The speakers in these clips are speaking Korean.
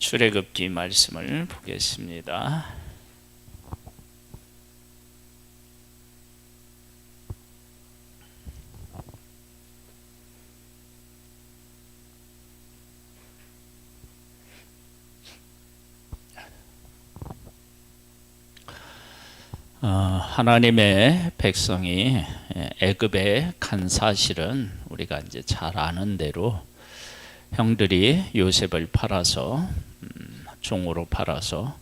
출애굽기 말씀을 보겠습니다. 하나님의 백성이 애굽에 간 사실은 우리가 이제 잘 아는 대로 형들이 요셉을 팔아서 종으로 팔아서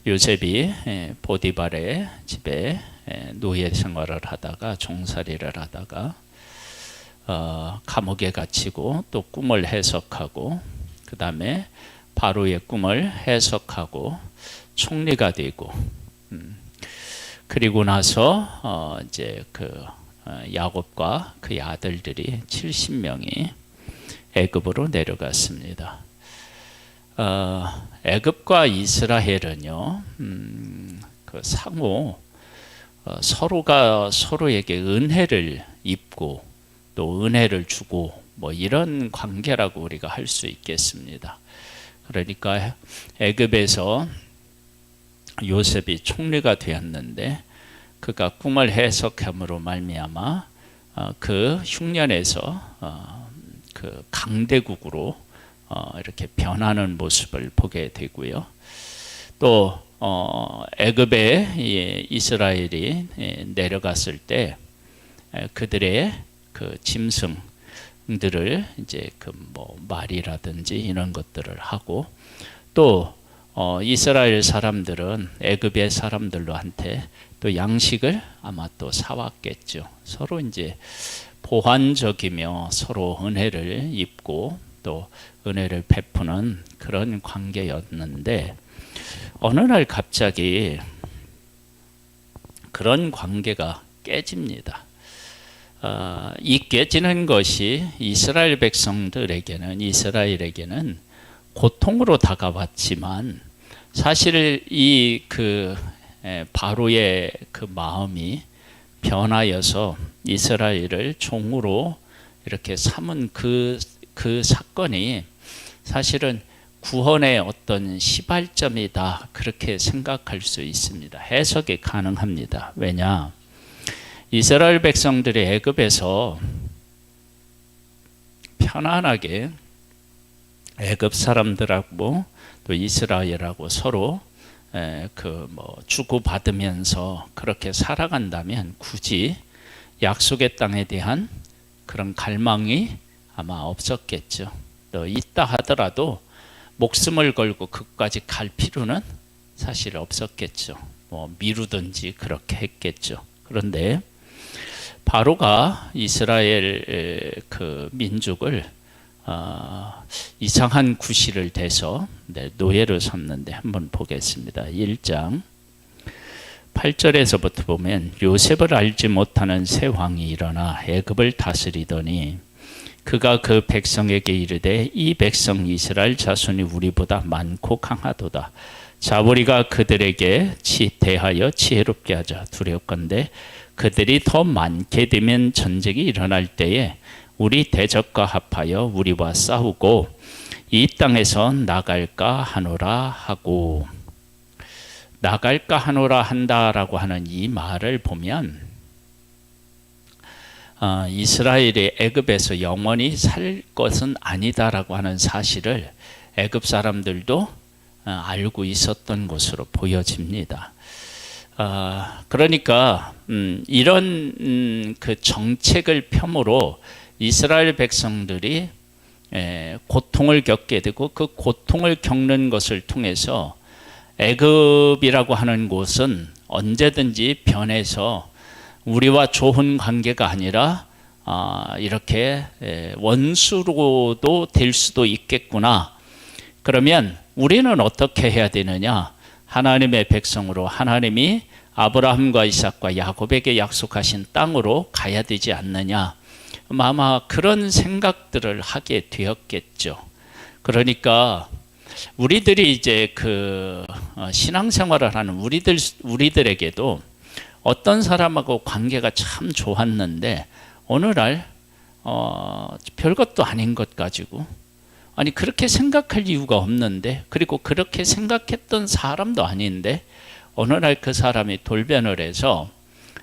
요셉이 보디발의 집에 노예 생활을 하다가 종살이를 하다가 감옥에 갇히고 또 꿈을 해석하고 그 다음에 바로의 꿈을 해석하고 총리가 되고 그리고 나서 이제 야곱과 그의 아들들이 70명이 애굽으로 내려갔습니다. 애굽과 이스라엘은요, 상호 서로가 서로에게 은혜를 입고 또 은혜를 주고 뭐 이런 관계라고 우리가 할 수 있겠습니다. 그러니까 애굽에서 요셉이 총리가 되었는데 그가 꿈을 해석함으로 말미암아 그 흉년에서 그 강대국으로 이렇게 변하는 모습을 보게 되고요. 또 애굽에 이스라엘이 내려갔을 때 그들의 그 짐승들을 이제 말이라든지 이런 것들을 하고 또 이스라엘 사람들은 애굽의 사람들로한테 또 양식을 아마 또 사왔겠죠. 서로 이제 보완적이며 서로 은혜를 입고 또 은혜를 베푸는 그런 관계였는데 어느 날 갑자기 그런 관계가 깨집니다. 이 깨지는 것이 이스라엘에게는 고통으로 다가왔지만 사실 이 바로의 그 마음이 변하여서 이스라엘을 종으로 이렇게 삼은 그 사건이 사실은 구원의 어떤 시발점이다 그렇게 생각할 수 있습니다. 해석이 가능합니다. 왜냐? 이스라엘 백성들이 애굽에서 편안하게 애굽 사람들하고 또 이스라엘하고 서로 주고받으면서 그렇게 살아간다면 굳이 약속의 땅에 대한 그런 갈망이 아마 없었겠죠. 또 있다 하더라도 목숨을 걸고 그까지 갈 필요는 사실 없었겠죠. 미루든지 그렇게 했겠죠. 그런데 바로가 이스라엘 그 민족을 이상한 구실을 대서 노예로 삼는데 한번 보겠습니다. 1장 8절에서부터 보면 요셉을 알지 못하는 새 왕이 일어나 애굽을 다스리더니 그가 그 백성에게 이르되 이 백성 이스라엘 자손이 우리보다 많고 강하도다. 자 우리가 그들에게 대하여 지혜롭게 하자. 두렵건대 그들이 더 많게 되면 전쟁이 일어날 때에 우리 대적과 합하여 우리와 싸우고 이 땅에서 나갈까 하노라 하고, 나갈까 하노라 한다라고 하는 이 말을 보면 이스라엘이 애굽에서 영원히 살 것은 아니다라고 하는 사실을 애굽 사람들도 알고 있었던 것으로 보여집니다. 그러니까 이런 그 정책을 펴므로 이스라엘 백성들이 고통을 겪게 되고 그 고통을 겪는 것을 통해서 애굽이라고 하는 곳은 언제든지 변해서 우리와 좋은 관계가 아니라 이렇게 원수로도 될 수도 있겠구나. 그러면 우리는 어떻게 해야 되느냐? 하나님의 백성으로 하나님이 아브라함과 이삭과 야곱에게 약속하신 땅으로 가야 되지 않느냐? 아마 그런 생각들을 하게 되었겠죠. 그러니까 우리들이 이제 신앙생활을 하는 우리들에게도 어떤 사람하고 관계가 참 좋았는데 어느 날 별것도 아닌 것 가지고 아니 그렇게 생각할 이유가 없는데, 그리고 그렇게 생각했던 사람도 아닌데 어느 날 그 사람이 돌변을 해서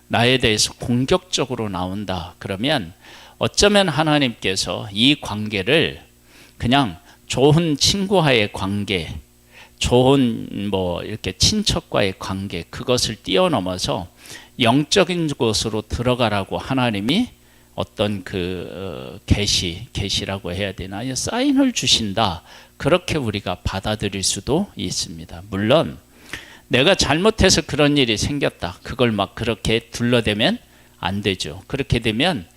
나에 대해서 공격적으로 나온다. 그러면 어쩌면 하나님께서 이 관계를 그냥 좋은 친구와의 관계, 좋은 뭐 이렇게 친척과의 관계, 그것을 뛰어넘어서 영적인 곳으로 들어가라고 하나님이 어떤 그 계시라고 해야 되나요? 사인을 주신다. 그렇게 우리가 받아들일 수도 있습니다. 물론 내가 잘못해서 그런 일이 생겼다. 그걸 막 그렇게 둘러대면 안 되죠. 그렇게 되면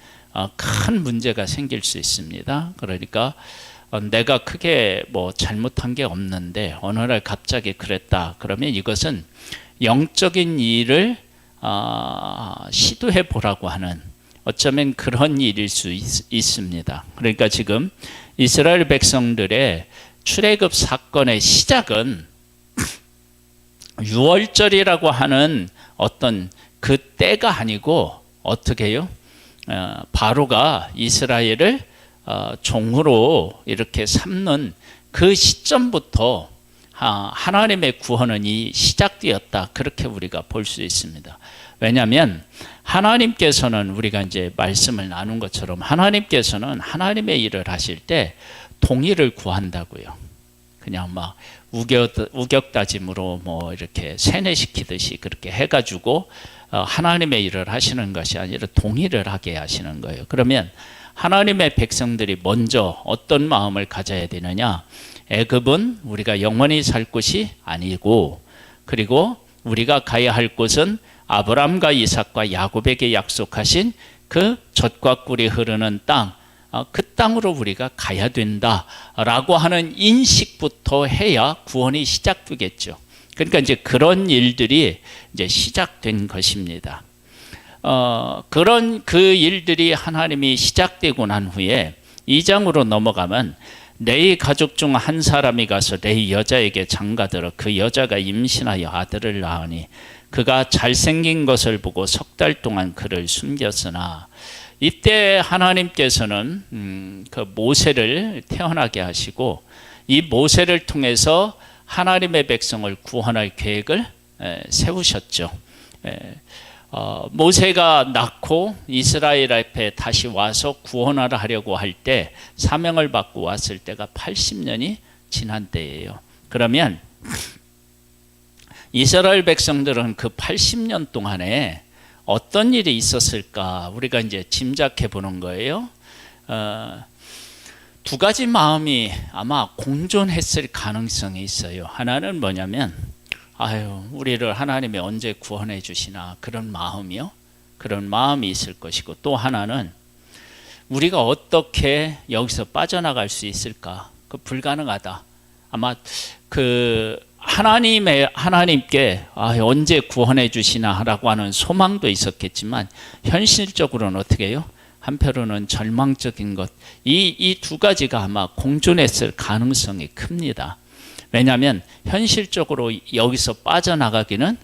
큰 문제가 생길 수 있습니다. 그러니까 내가 크게 뭐 잘못한 게 없는데 어느 날 갑자기 그랬다. 그러면 이것은 영적인 일을 시도해 보라고 하는, 어쩌면 그런 일일 수 있습니다. 그러니까 지금 이스라엘 백성들의 출애굽 사건의 시작은 유월절이라고 하는 어떤 그 때가 아니고 어떻게 해요? 바로가 이스라엘을 종으로 이렇게 삼는 그 시점부터 하나님의 구원은 시작되었다. 그렇게 우리가 볼 수 있습니다. 왜냐하면 하나님께서는 우리가 이제 말씀을 나눈 것처럼 하나님께서는 하나님의 일을 하실 때 동의를 구한다고요. 그냥 막 우격다짐으로 뭐 이렇게 세뇌시키듯이 그렇게 해가지고 하나님의 일을 하시는 것이 아니라 동의를 하게 하시는 거예요. 그러면 하나님의 백성들이 먼저 어떤 마음을 가져야 되느냐? 애굽은 우리가 영원히 살 곳이 아니고, 그리고 우리가 가야 할 곳은 아브람과 이삭과 야곱에게 약속하신 그 젖과 꿀이 흐르는 땅, 그 땅으로 우리가 가야 된다라고 하는 인식부터 해야 구원이 시작되겠죠. 그러니까 이제 그런 일들이 이제 시작된 것입니다. 그런 그 일들이 하나님이 시작되고 난 후에 2장으로 넘어가면 레위 가족 중 한 사람이 가서 레위 여자에게 장가들어 그 여자가 임신하여 아들을 낳으니 그가 잘생긴 것을 보고 석 달 동안 그를 숨겼으나, 이때 하나님께서는 그 모세를 태어나게 하시고 이 모세를 통해서 하나님의 백성을 구원할 계획을 세우셨죠. 모세가 낳고 이스라엘 앞에 다시 와서 구원을 하려고 할 때, 사명을 받고 왔을 때가 80년이 지난 때예요. 그러면 이스라엘 백성들은 그 80년 동안에 어떤 일이 있었을까 우리가 이제 짐작해 보는 거예요. 두 가지 마음이 아마 공존했을 가능성이 있어요. 하나는 뭐냐면, 우리를 하나님이 언제 구원해 주시나, 그런 마음이요. 그런 마음이 있을 것이고, 또 하나는 우리가 어떻게 여기서 빠져나갈 수 있을까? 그 불가능하다. 아마 그 하나님께 언제 구원해 주시나라고 하는 소망도 있었겠지만, 현실적으로는 어떻게 해요? 한편으로는 절망적인 것, 이 두 가지가 아마 공존했을 가능성이 큽니다. 왜냐하면 현실적으로 여기서 빠져나가기는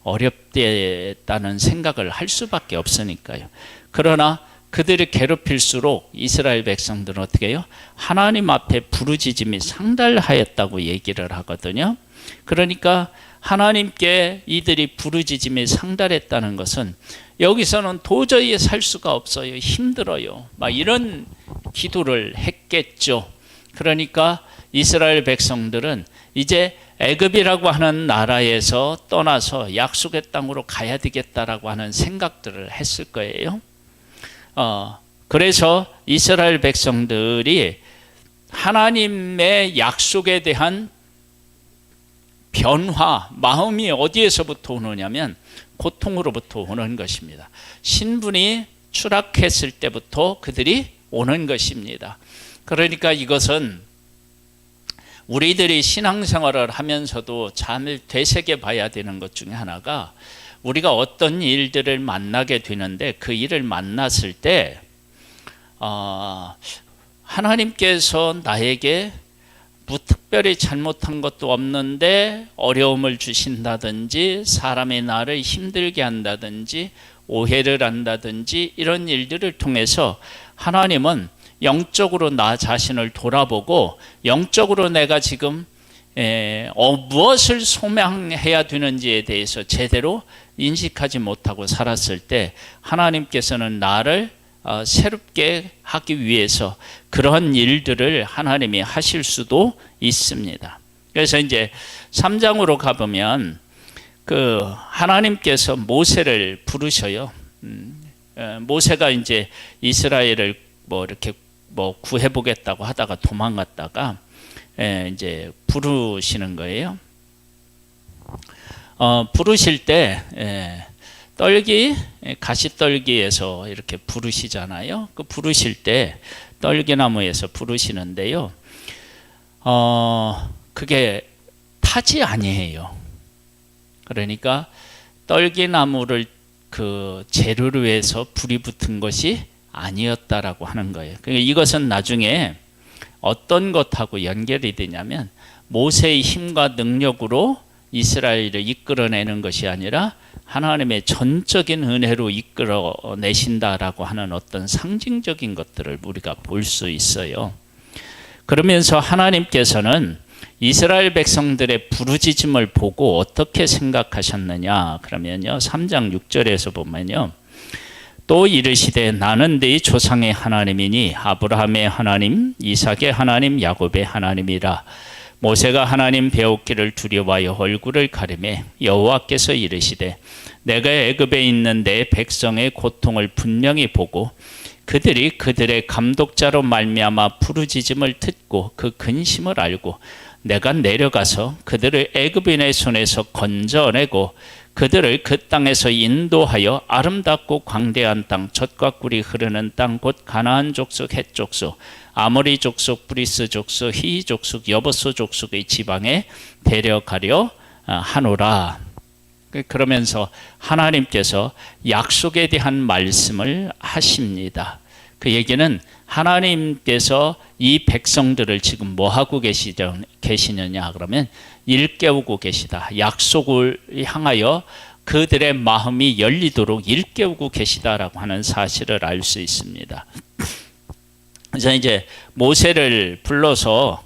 어렵다는 생각을 할 수밖에 없으니까요. 그러나 그들이 괴롭힐수록 이스라엘 백성들은 어떻게 해요? 하나님 앞에 부르짖음이 상달하였다고 얘기를 하거든요. 그러니까 하나님께 이들이 부르짖음이 상달했다는 것은 여기서는 도저히 살 수가 없어요. 힘들어요. 막 이런 기도를 했겠죠. 그러니까 이스라엘 백성들은 이제 애굽이라고 하는 나라에서 떠나서 약속의 땅으로 가야 되겠다라고 하는 생각들을 했을 거예요. 그래서 이스라엘 백성들이 하나님의 약속에 대한 변화, 마음이 어디에서부터 오느냐면 고통으로부터 오는 것입니다. 신분이 추락했을 때부터 그들이 오는 것입니다. 그러니까 이것은 우리들이 신앙생활을 하면서도 잘 되새겨 봐야 되는 것 중에 하나가, 우리가 어떤 일들을 만나게 되는데 그 일을 만났을 때 하나님께서 나에게 특별히 잘못한 것도 없는데 어려움을 주신다든지, 사람이 나를 힘들게 한다든지, 오해를 한다든지, 이런 일들을 통해서 하나님은 영적으로 나 자신을 돌아보고 영적으로 내가 지금 무엇을 소망해야 되는지에 대해서 제대로 인식하지 못하고 살았을 때 하나님께서는 나를 새롭게 하기 위해서 그런 일들을 하나님이 하실 수도 있습니다. 그래서 이제 3장으로 가보면 그 하나님께서 모세를 부르셔요. 모세가 이제 이스라엘을 이렇게 구해보겠다고 하다가 도망갔다가 이제 부르시는 거예요. 부르실 때 가시떨기에서 이렇게 부르시잖아요. 그 부르실 때 떨기나무에서 부르시는데요. 그게 타지 아니에요. 그러니까 떨기나무를 그 재료로 해서 불이 붙은 것이 아니었다라고 하는 거예요. 그러니까 이것은 나중에 어떤 것하고 연결이 되냐면 모세의 힘과 능력으로 이스라엘을 이끌어내는 것이 아니라 하나님의 전적인 은혜로 이끌어내신다라고 하는 어떤 상징적인 것들을 우리가 볼 수 있어요. 그러면서 하나님께서는 이스라엘 백성들의 부르짖음을 보고 어떻게 생각하셨느냐 그러면요 3장 6절에서 보면요 또 이르시되 나는 네 조상의 하나님이니 아브라함의 하나님 이삭의 하나님 야곱의 하나님이라. 모세가 하나님 배웠기를 두려워하여 얼굴을 가리매 여호와께서 이르시되 내가 애굽에 있는 내 백성의 고통을 분명히 보고 그들이 그들의 감독자로 말미암아 부르짖음을 듣고 그 근심을 알고 내가 내려가서 그들을 애굽인의 손에서 건져내고 그들을 그 땅에서 인도하여 아름답고 광대한 땅 젖과 꿀이 흐르는 땅 곧 가나안 족속 헷 족속 아모리 족속 브리스 족속 히이 족속 여보스 족속의 지방에 데려가려 하노라. 그러면서 하나님께서 약속에 대한 말씀을 하십니다. 그 얘기는 하나님께서 이 백성들을 지금 뭐 하고 계시느냐 그러면 일깨우고 계시다. 약속을 향하여 그들의 마음이 열리도록 일깨우고 계시다라고 하는 사실을 알 수 있습니다. 그래서 이제 모세를 불러서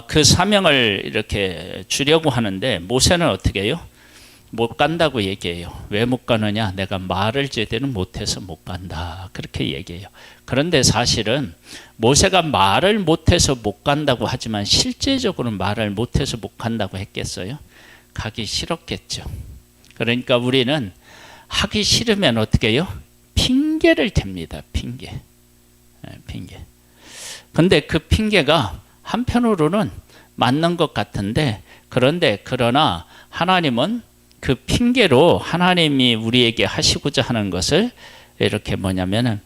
그 사명을 이렇게 주려고 하는데 모세는 어떻게 해요? 못 간다고 얘기해요. 왜 못 가느냐? 내가 말을 제대로 못해서 못 간다. 그렇게 얘기해요. 그런데 사실은 모세가 말을 못해서 못 간다고 하지만 실제적으로 말을 못해서 못 간다고 했겠어요? 가기 싫었겠죠. 그러니까 우리는 하기 싫으면 어떻게 해요? 핑계를 댑니다. 핑계. 근데 그 핑계가 한편으로는 맞는 것 같은데 그러나 하나님은 그 핑계로 하나님이 우리에게 하시고자 하는 것을 이렇게 뭐냐면은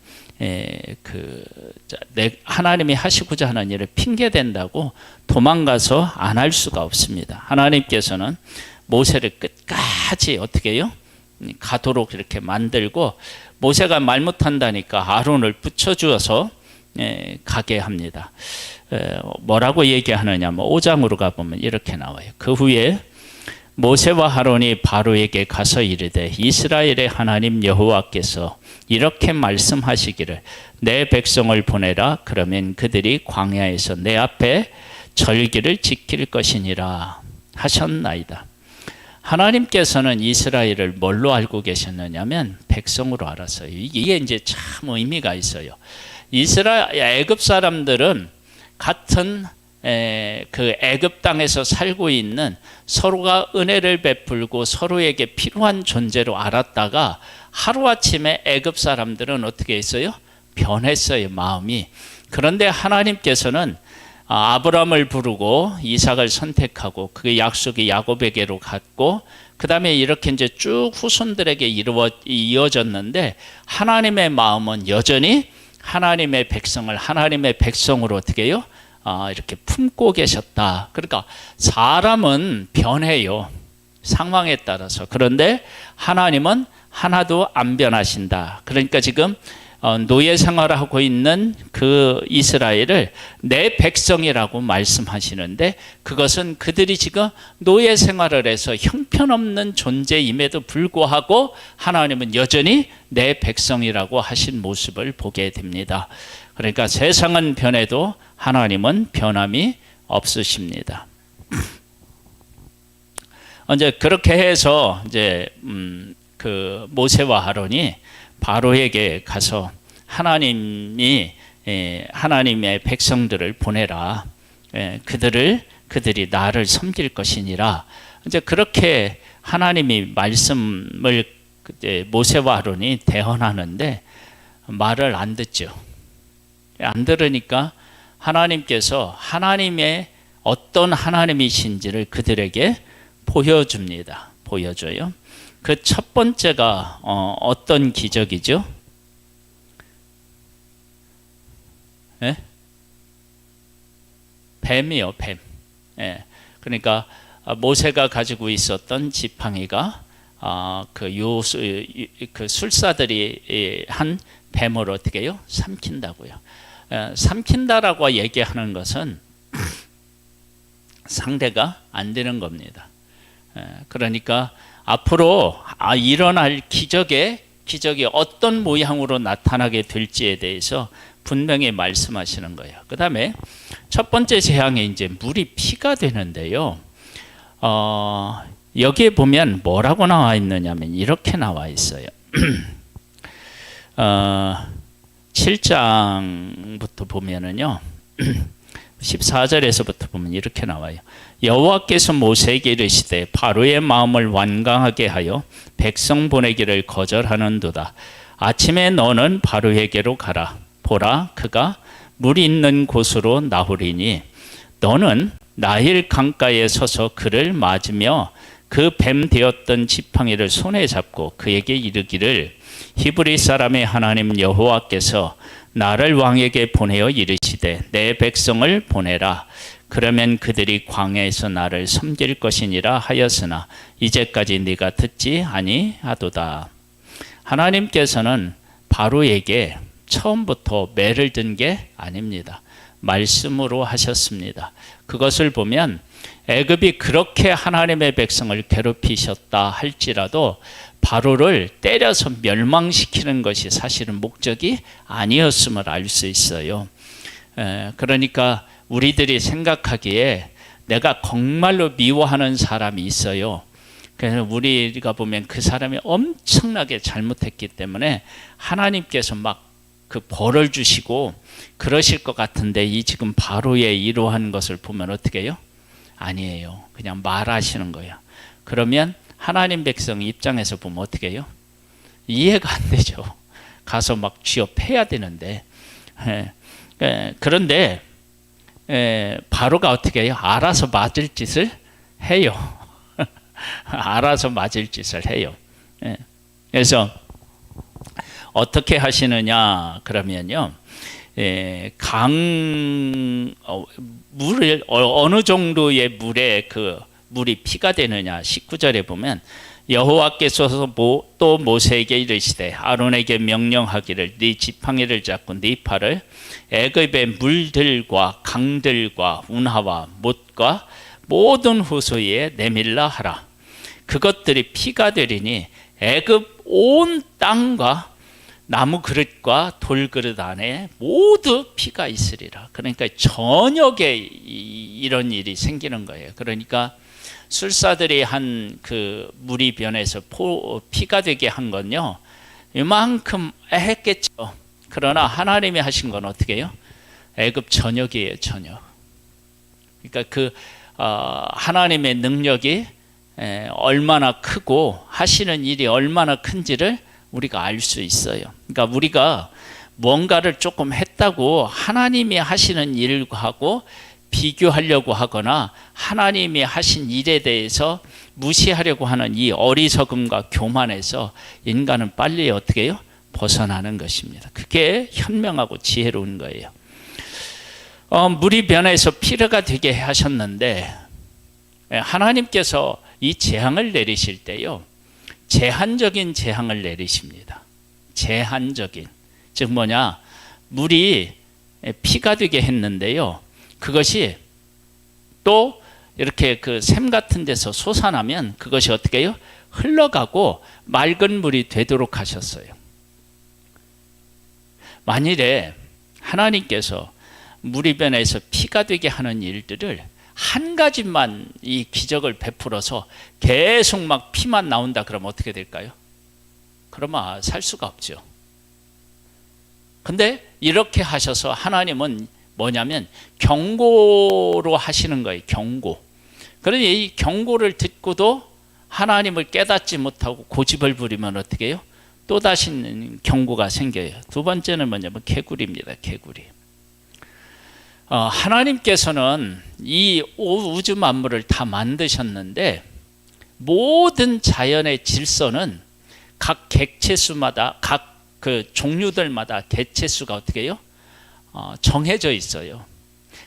하나님이 하시고자 하는 일을 핑계댄다고 도망가서 안 할 수가 없습니다. 하나님께서는 모세를 끝까지 어떻게 해요? 가도록 이렇게 만들고 모세가 말 못한다니까 아론을 붙여주어서 가게 합니다. 뭐라고 얘기하느냐 5장으로 가보면 이렇게 나와요. 그 후에 모세와 아론이 바로에게 가서 이르되 이스라엘의 하나님 여호와께서 이렇게 말씀하시기를 내 백성을 보내라. 그러면 그들이 광야에서 내 앞에 절기를 지킬 것이니라 하셨나이다. 하나님께서는 이스라엘을 뭘로 알고 계셨느냐면 백성으로 알았어요. 이게 이제 참 의미가 있어요. 애굽 사람들은 같은 그 애굽 땅에서 살고 있는 서로가 은혜를 베풀고 서로에게 필요한 존재로 알았다가 하루아침에 애굽 사람들은 어떻게 했어요? 변했어요, 마음이. 그런데 하나님께서는 아브라함을 부르고 이삭을 선택하고 그 약속이 야곱에게로 갔고 그 다음에 이렇게 이제 쭉 후손들에게 이어졌는데 하나님의 마음은 여전히 하나님의 백성을 하나님의 백성으로 어떻게 해요? 이렇게 품고 계셨다. 그러니까 사람은 변해요. 상황에 따라서. 그런데 하나님은 하나도 안 변하신다. 그러니까 지금 노예 생활을 하고 있는 그 이스라엘을 내 백성이라고 말씀하시는데 그것은 그들이 지금 노예 생활을 해서 형편없는 존재임에도 불구하고 하나님은 여전히 내 백성이라고 하신 모습을 보게 됩니다. 그러니까 세상은 변해도 하나님은 변함이 없으십니다. 이제 그렇게 해서 이제 그 모세와 아론이 바로에게 가서 하나님이 하나님의 백성들을 보내라. 그들이 나를 섬길 것이니라. 이제 그렇게 하나님이 말씀을 모세와 아론이 대언하는데 말을 안 듣죠. 안 들으니까 하나님께서 하나님의 어떤 하나님이신지를 그들에게 보여줍니다. 보여줘요. 그 첫 번째가 어떤 기적이죠? 예? 뱀이요, 뱀. 예. 그러니까 모세가 가지고 있었던 지팡이가 그 술사들이 한 뱀을 어떻게 해요? 삼킨다고요. 삼킨다라고 얘기하는 것은 상대가 안 되는 겁니다. 그러니까 앞으로 일어날 기적이 어떤 모양으로 나타나게 될지에 대해서 분명히 말씀하시는 거예요. 그 다음에 첫 번째 재앙이 이제 물이 피가 되는데요. 여기에 보면 뭐라고 나와 있느냐면 이렇게 나와 있어요. 7장부터 보면은요. 14절에서부터 보면 이렇게 나와요. 여호와께서 모세에게 이르시되 바로의 마음을 완강하게 하여 백성 보내기를 거절하는도다. 아침에 너는 바로에게로 가라. 보라, 그가 물이 있는 곳으로 나오리니 너는 나일 강가에 서서 그를 맞으며 그 뱀 되었던 지팡이를 손에 잡고 그에게 이르기를 히브리 사람의 하나님 여호와께서 나를 왕에게 보내어 이르시되 내 백성을 보내라. 그러면 그들이 광야에서 나를 섬길 것이니라 하였으나 이제까지 네가 듣지 아니하도다. 하나님께서는 바로에게 처음부터 매를 든 게 아닙니다. 말씀으로 하셨습니다. 그것을 보면 애굽이 그렇게 하나님의 백성을 괴롭히셨다 할지라도 바로를 때려서 멸망시키는 것이 사실은 목적이 아니었음을 알 수 있어요. 그러니까 우리들이 생각하기에 내가 정말로 미워하는 사람이 있어요. 그래서 우리가 보면 그 사람이 엄청나게 잘못했기 때문에 하나님께서 막 그 벌을 주시고 그러실 것 같은데 이 지금 바로의 이러한 것을 보면 어떻게 해요? 아니에요. 그냥 말하시는 거예요. 그러면 하나님 백성 입장에서 보면 어떻게 해요? 이해가 안 되죠. 가서 막 취업해야 되는데. 그런데 바로가 어떻게 해요? 알아서 맞을 짓을 해요. 알아서 맞을 짓을 해요. 그래서 어떻게 하시느냐 그러면요. 물을 어느 정도의 물에 그 물이 피가 되느냐 19절에 보면 여호와께서 또 모세에게 이르시되 아론에게 명령하기를 네 지팡이를 잡고 네 팔을 애굽의 물들과 강들과 운하와 못과 모든 호수에 내밀라 하라. 그것들이 피가 되리니 애굽 온 땅과 나무 그릇과 돌 그릇 안에 모두 피가 있으리라. 그러니까 저녁에 이런 일이 생기는 거예요. 그러니까 술사들이 한 그 물이 변해서 피가 되게 한 건요, 이만큼 했겠죠. 그러나 하나님이 하신 건 어떻게 해요? 애굽 전역이에요, 전역. 그러니까 그 하나님의 능력이 얼마나 크고 하시는 일이 얼마나 큰지를 우리가 알 수 있어요. 그러니까 우리가 뭔가를 조금 했다고 하나님이 하시는 일하고 비교하려고 하거나 하나님이 하신 일에 대해서 무시하려고 하는 이 어리석음과 교만에서 인간은 빨리 어떻게 해요? 벗어나는 것입니다. 그게 현명하고 지혜로운 거예요. 물이 변해서 피가 되게 하셨는데 하나님께서 이 재앙을 내리실 때요, 제한적인 재앙을 내리십니다. 제한적인. 즉 뭐냐, 물이 피가 되게 했는데요, 그것이 또 이렇게 그 샘 같은 데서 솟아나면 그것이 어떻게 해요? 흘러가고 맑은 물이 되도록 하셨어요. 만일에 하나님께서 무리변에서 피가 되게 하는 일들을 한 가지만 이 기적을 베풀어서 계속 막 피만 나온다 그러면 어떻게 될까요? 그러면 살 수가 없죠. 근데 이렇게 하셔서 하나님은 뭐냐면 경고로 하시는 거예요. 경고. 그러니 이 경고를 듣고도 하나님을 깨닫지 못하고 고집을 부리면 어떻게 해요? 또다시 경고가 생겨요. 두 번째는 뭐냐면 개구리입니다. 개구리. 하나님께서는 이 우주 만물을 다 만드셨는데 모든 자연의 질서는 각 객체수마다 각 그 종류들마다 개체수가 어떻게 해요? 정해져 있어요.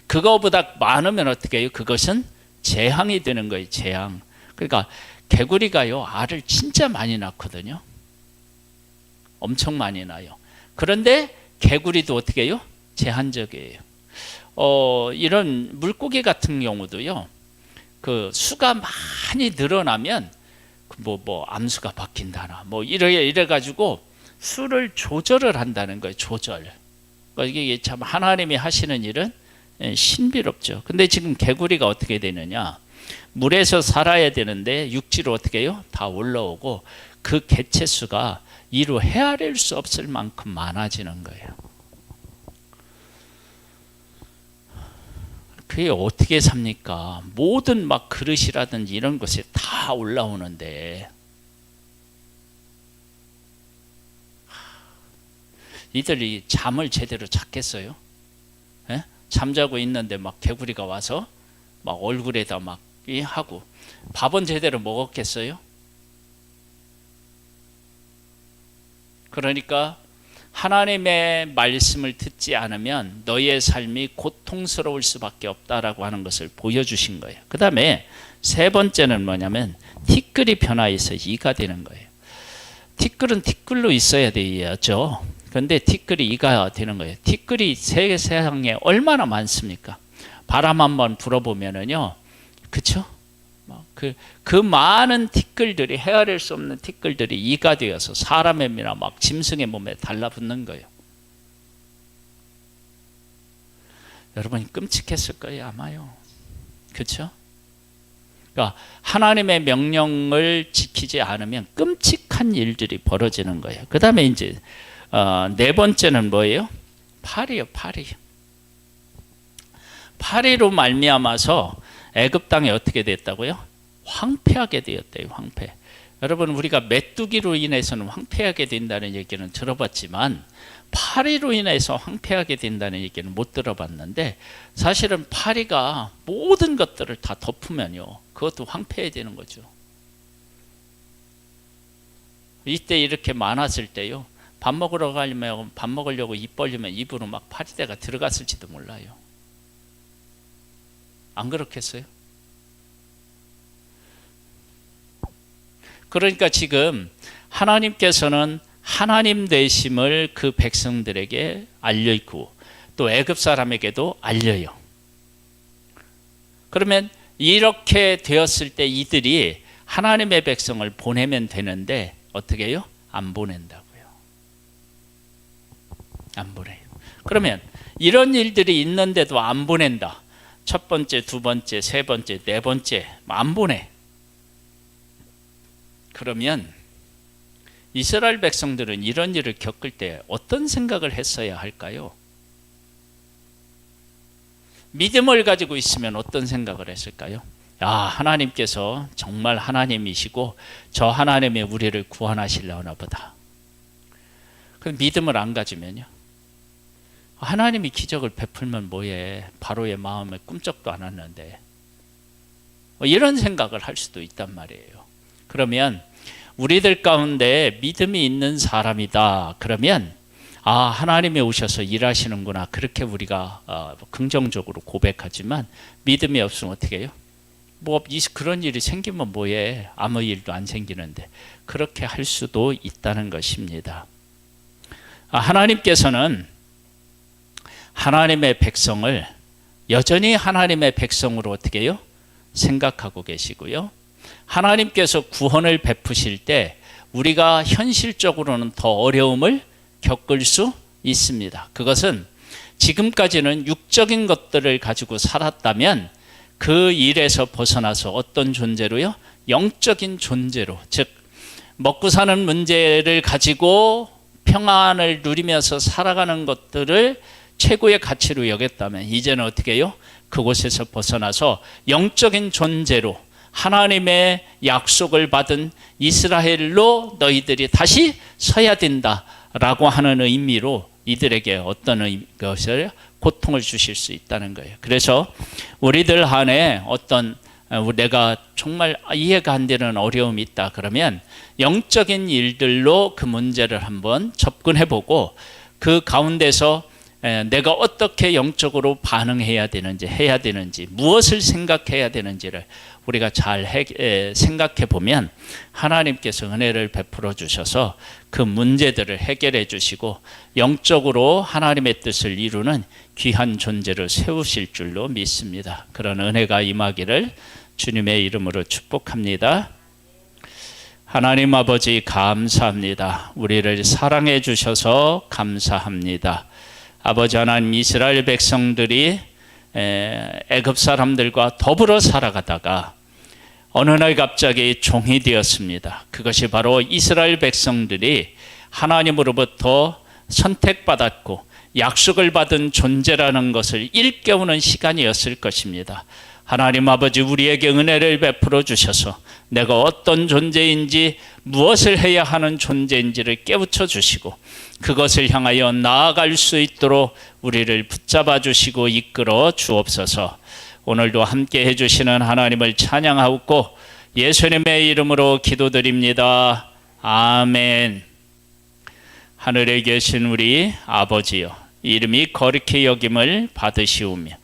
그거보다 많으면 어떻게 해요? 그것은 재앙이 되는 거예요. 재앙. 그러니까 개구리가요 알을 진짜 많이 낳거든요. 엄청 많이 낳아요. 그런데 개구리도 어떻게 해요? 제한적이에요. 이런 물고기 같은 경우도요. 그 수가 많이 늘어나면 암수가 바뀐다나 이래 가지고 수를 조절을 한다는 거예요. 조절. 그러니까 이게 참 하나님이 하시는 일은 신비롭죠. 근데 지금 개구리가 어떻게 되느냐? 물에서 살아야 되는데 육지로 어떻게 해요? 다 올라오고 그 개체수가 이루 헤아릴 수 없을 만큼 많아지는 거예요. 그게 어떻게 삽니까? 모든 막 그릇이라든지 이런 것이 다 올라오는데 이들이 잠을 제대로 잤겠어요? 예? 잠자고 있는데 막 개구리가 와서 막 얼굴에다 막 하고 밥은 제대로 먹었겠어요? 그러니까 하나님의 말씀을 듣지 않으면 너의 삶이 고통스러울 수밖에 없다라고 하는 것을 보여주신 거예요. 그 다음에 세 번째는 뭐냐면 티끌이 변화해서 이가 되는 거예요. 티끌은 티끌로 있어야 되죠. 그런데 티끌이 이가 되는 거예요. 티끌이 세상에 얼마나 많습니까? 바람 한번 불어보면은요, 그쵸? 그 많은 티끌들이 헤아릴 수 없는 티끌들이 이가 되어서 사람의 미나 막 짐승의 몸에 달라붙는 거예요. 여러분이 끔찍했을 거예요, 아마요. 그렇죠? 그러니까 하나님의 명령을 지키지 않으면 끔찍한 일들이 벌어지는 거예요. 그 다음에 이제 네 번째는 뭐예요? 파리요, 파리. 파리로 말미암아서 애굽 땅이 어떻게 됐다고요? 황폐하게 되었대요. 황폐. 여러분 우리가 메뚜기로 인해서는 황폐하게 된다는 얘기는 들어봤지만 파리로 인해서 황폐하게 된다는 얘기는 못 들어봤는데 사실은 파리가 모든 것들을 다 덮으면요 그것도 황폐해야 되는 거죠. 이때 이렇게 많았을 때요 밥 먹으러 가려면 밥 먹으려고 입 벌리면 입으로 막 파리대가 들어갔을지도 몰라요. 안 그렇겠어요? 그러니까 지금 하나님께서는 하나님 되심을 그 백성들에게 알려있고 또 애굽 사람에게도 알려요. 그러면 이렇게 되었을 때 이들이 하나님의 백성을 보내면 되는데 어떻게 해요? 안 보낸다고요. 안 보내요. 그러면 이런 일들이 있는데도 안 보낸다. 첫 번째, 두 번째, 세 번째, 네 번째 안 보내. 그러면 이스라엘 백성들은 이런 일을 겪을 때 어떤 생각을 했어야 할까요? 믿음을 가지고 있으면 어떤 생각을 했을까요? 하나님께서 정말 하나님이시고 저 하나님이 우리를 구원하시려나 보다. 그 믿음을 안 가지면요. 하나님이 기적을 베풀면 뭐해. 바로의 마음에 꿈쩍도 안 왔는데. 이런 생각을 할 수도 있단 말이에요. 그러면 우리들 가운데 믿음이 있는 사람이다. 그러면 하나님이 오셔서 일하시는구나. 그렇게 우리가 긍정적으로 고백하지만 믿음이 없으면 어떻게 해요? 그런 일이 생기면 뭐해. 아무 일도 안 생기는데. 그렇게 할 수도 있다는 것입니다. 하나님께서는 하나님의 백성을 여전히 하나님의 백성으로 어떻게 해요? 생각하고 계시고요. 하나님께서 구원을 베푸실 때 우리가 현실적으로는 더 어려움을 겪을 수 있습니다. 그것은 지금까지는 육적인 것들을 가지고 살았다면 그 일에서 벗어나서 어떤 존재로요? 영적인 존재로, 즉 먹고 사는 문제를 가지고 평안을 누리면서 살아가는 것들을 최고의 가치로 여겼다면 이제는 어떻게 해요? 그곳에서 벗어나서 영적인 존재로 하나님의 약속을 받은 이스라엘로 너희들이 다시 서야 된다라고 하는 의미로 이들에게 어떤 것을 고통을 주실 수 있다는 거예요. 그래서 우리들 안에 어떤 내가 정말 이해가 안 되는 어려움이 있다 그러면 영적인 일들로 그 문제를 한번 접근해보고 그 가운데서 내가 어떻게 영적으로 반응해야 되는지 해야 되는지 무엇을 생각해야 되는지를 우리가 잘 생각해 보면 하나님께서 은혜를 베풀어 주셔서 그 문제들을 해결해 주시고 영적으로 하나님의 뜻을 이루는 귀한 존재를 세우실 줄로 믿습니다. 그런 은혜가 임하기를 주님의 이름으로 축복합니다. 하나님 아버지 감사합니다. 우리를 사랑해 주셔서 감사합니다. 아버지 하나님, 이스라엘 백성들이 애굽 사람들과 더불어 살아가다가 어느 날 갑자기 종이 되었습니다. 그것이 바로 이스라엘 백성들이 하나님으로부터 선택받았고 약속을 받은 존재라는 것을 일깨우는 시간이었을 것입니다. 하나님 아버지, 우리에게 은혜를 베풀어 주셔서 내가 어떤 존재인지 무엇을 해야 하는 존재인지를 깨우쳐 주시고 그것을 향하여 나아갈 수 있도록 우리를 붙잡아 주시고 이끌어 주옵소서. 오늘도 함께 해주시는 하나님을 찬양하고 예수님의 이름으로 기도드립니다. 아멘. 하늘에 계신 우리 아버지여, 이름이 거룩히 여김을 받으시오며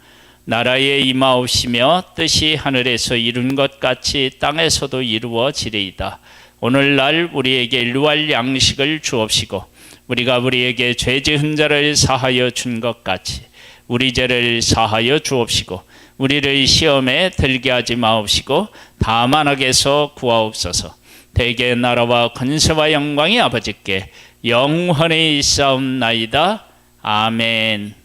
나라에 임하옵시며 뜻이 하늘에서 이룬 것 같이 땅에서도 이루어지리이다. 오늘날 우리에게 일용할 양식을 주옵시고 우리가 우리에게 죄 지은 자를 사하여 준 것 같이 우리 죄를 사하여 주옵시고 우리를 시험에 들게 하지 마옵시고 다만 악에서 구하옵소서. 대개 나라와 권세와 영광이 아버지께 영원히 있사옵나이다. 아멘.